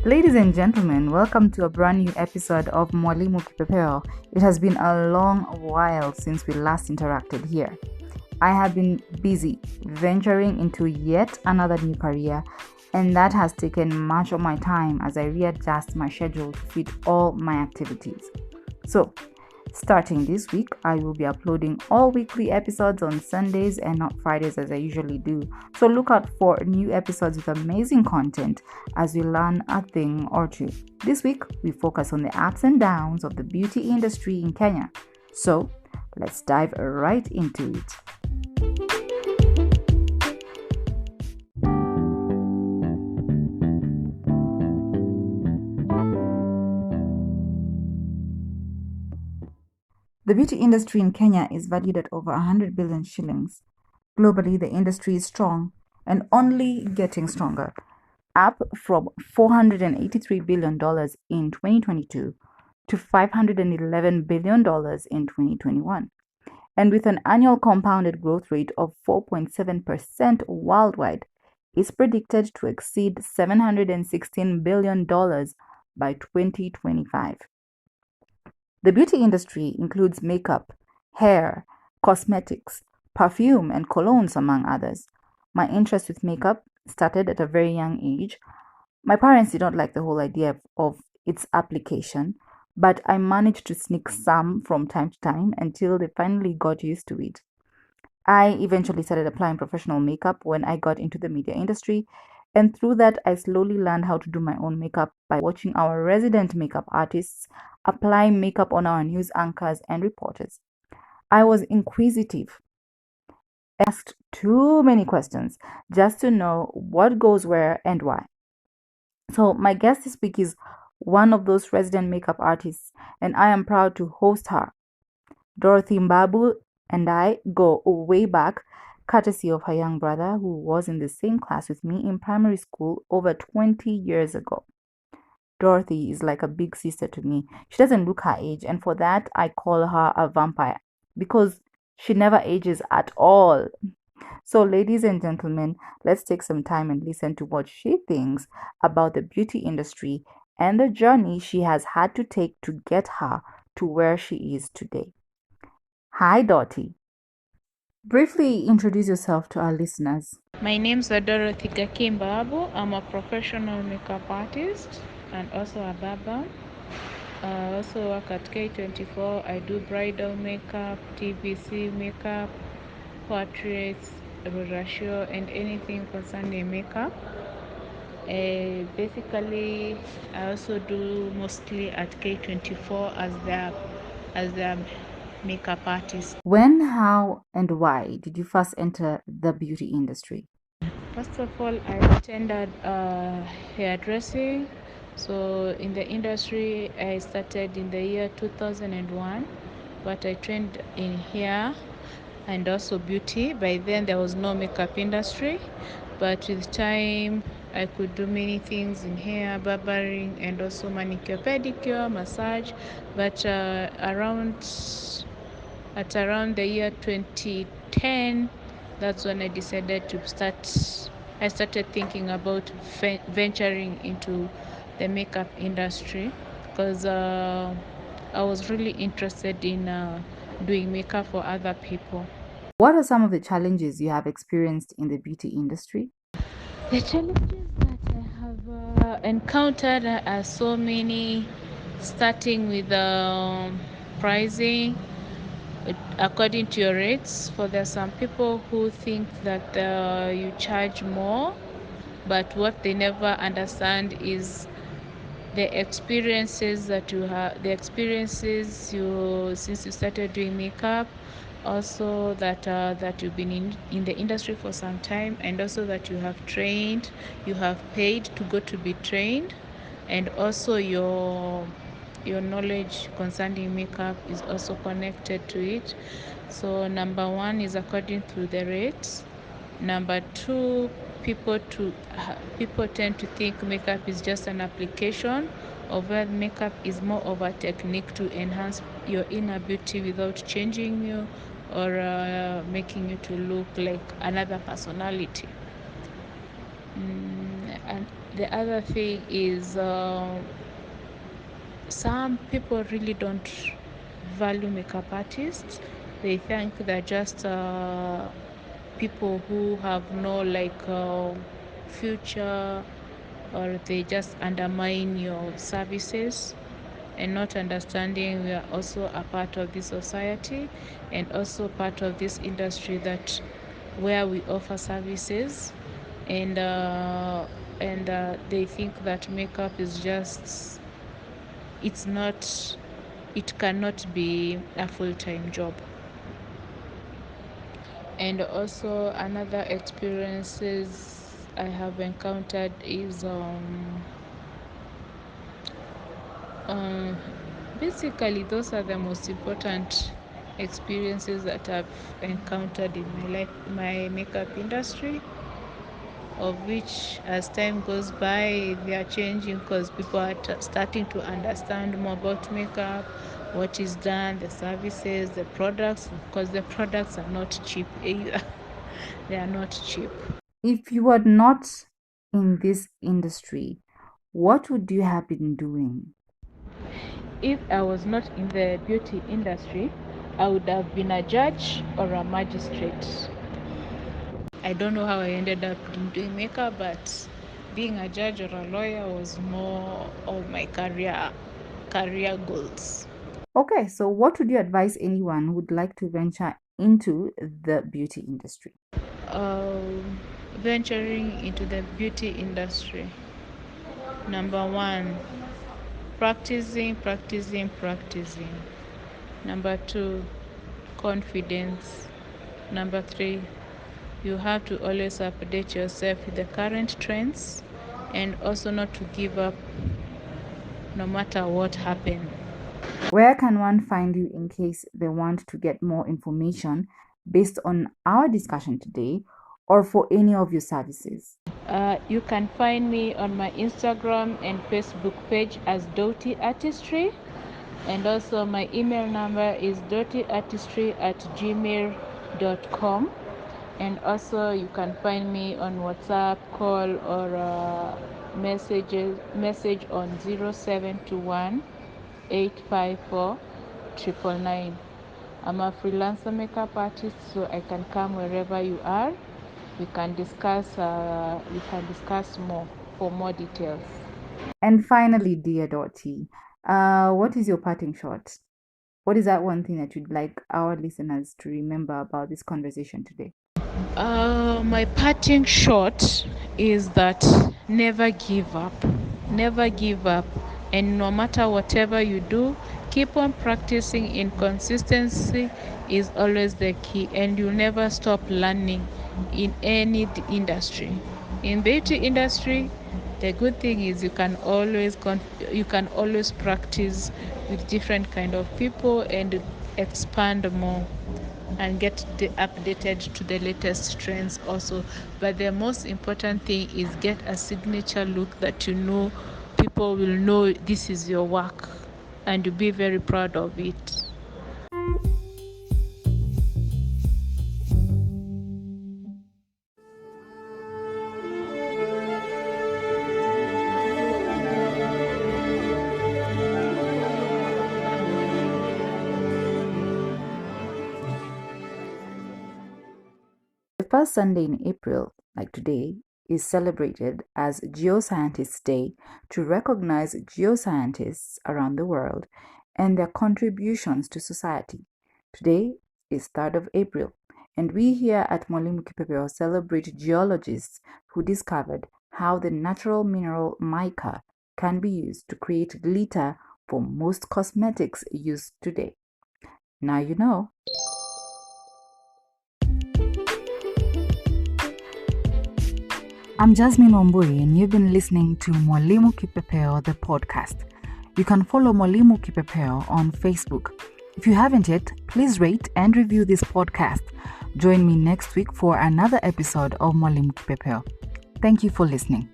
Ladies and gentlemen, welcome to a brand new episode of Mwalimu Kipepeo. It has been a long while since we last interacted here. I have been busy venturing into yet another new career, and that has taken much of my time as I readjust my schedule to fit all my activities. So, starting this week, I will be uploading all weekly episodes on Sundays and not Fridays as I usually do. So look out for new episodes with amazing content as we learn a thing or two. This week, we focus on the ups and downs of the beauty industry in Kenya. So let's dive right into it. The beauty industry in Kenya is valued at over 100 billion shillings. Globally, the industry is strong and only getting stronger, up from $483 billion in 2022 to $511 billion in 2021. And with an annual compounded growth rate of 4.7% worldwide, is predicted to exceed $716 billion by 2025. The beauty industry includes makeup, hair, cosmetics, perfume, and colognes, among others. My interest with makeup started at a very young age. My parents did not like the whole idea of its application, but I managed to sneak some from time to time until they finally got used to it. I eventually started applying professional makeup when I got into the media industry, and through that, I slowly learned how to do my own makeup by watching our resident makeup artists apply makeup on our news anchors and reporters. I was inquisitive, asked too many questions just to know what goes where and why. So, my guest this week is one of those resident makeup artists, and I am proud to host her. Dorothy Mbabu and I go way back, courtesy of her young brother who was in the same class with me in primary school over 20 years ago. Dorothy is like a big sister to me. She doesn't look her age, and for that, I call her a vampire because she never ages at all. So, ladies and gentlemen, let's take some time and listen to what she thinks about the beauty industry and the journey she has had to take to get her to where she is today. Hi, Dottie. Briefly introduce yourself to our listeners. My name's Dorothy Gakimbabu. I'm a professional makeup artist and also a barber. I also work at K24. I do bridal makeup, TVC makeup, portraits, rosacea, and anything concerning makeup. Basically, I also do mostly at K24 as their makeup artist. When, how, and why did you first enter the beauty industry? First of all, I attended hairdressing. So in the industry, I started in the year 2001, but I trained in hair and also beauty. By then, there was no makeup industry, but with time, I could do many things in hair, barbering, and also manicure, pedicure, massage. But around the year 2010, that's when I started thinking about venturing into the makeup industry because I was really interested in doing makeup for other people. What are some of the challenges you have experienced in the beauty industry? The challenges that I have encountered are so many, starting with pricing according to your rates. For there are some people who think that you charge more, but what they never understand is the experiences you since you started doing makeup, also that you've been in the industry for some time, and also that you have paid to go to be trained, and also your knowledge concerning makeup is also connected to it. So number one is according to the rates. Number two, people tend to think makeup is just an application, or where makeup is more of a technique to enhance your inner beauty without changing you or making you to look like another personality. And the other thing is some people really don't value makeup artists. They think they're just people who have no future, or they just undermine your services, and not understanding we are also a part of this society and also part of this industry that where we offer services, and they think that makeup is just, it's not, it cannot be a full-time job. And also another experiences I have encountered is um, basically those are the most important experiences that I've encountered in my life, my makeup industry, of which as time goes by they are changing because people are starting to understand more about makeup, what is done, the services, the products, because the products are not cheap either. They are not cheap. If you were not in this industry, what would you have been doing? If I was not in the beauty industry, I would have been a judge or a magistrate. I don't know how I ended up doing makeup, but being a judge or a lawyer was more of my career goals. Okay, so what would you advise anyone who would like to venture into the beauty industry? Venturing into the beauty industry. Number one, practicing. Number two, confidence. Number three, you have to always update yourself with the current trends, and also not to give up no matter what happens. Where can one find you in case they want to get more information based on our discussion today or for any of your services? You can find me on my Instagram and Facebook page as Doughty Artistry, and also my email number is doughtyartistry@gmail.com, and also you can find me on WhatsApp call or message on 0721 854 999. I'm a freelancer makeup artist, so I can come wherever you are. We can discuss more for more details. And finally, dear Dottie, what is your parting shot? What is that one thing that you'd like our listeners to remember about this conversation today? My parting shot is that never give up. Never give up. And no matter whatever you do, keep on practicing. Inconsistency is always the key, and you'll never stop learning in any industry. In beauty industry, the good thing is you can always practice with different kind of people and expand more and get updated to the latest trends also. But the most important thing is get a signature look that you know people will know this is your work, and you be very proud of it. The first Sunday in April, like today, is celebrated as Geoscientists Day to recognize geoscientists around the world and their contributions to society. Today is 3rd of April, and we here at Mwalimu Kipepeo celebrate geologists who discovered how the natural mineral mica can be used to create glitter for most cosmetics used today. Now you know. I'm Jasmine Wamburi, and you've been listening to Mwalimu Kipepeo, the podcast. You can follow Mwalimu Kipepeo on Facebook. If you haven't yet, please rate and review this podcast. Join me next week for another episode of Mwalimu Kipepeo. Thank you for listening.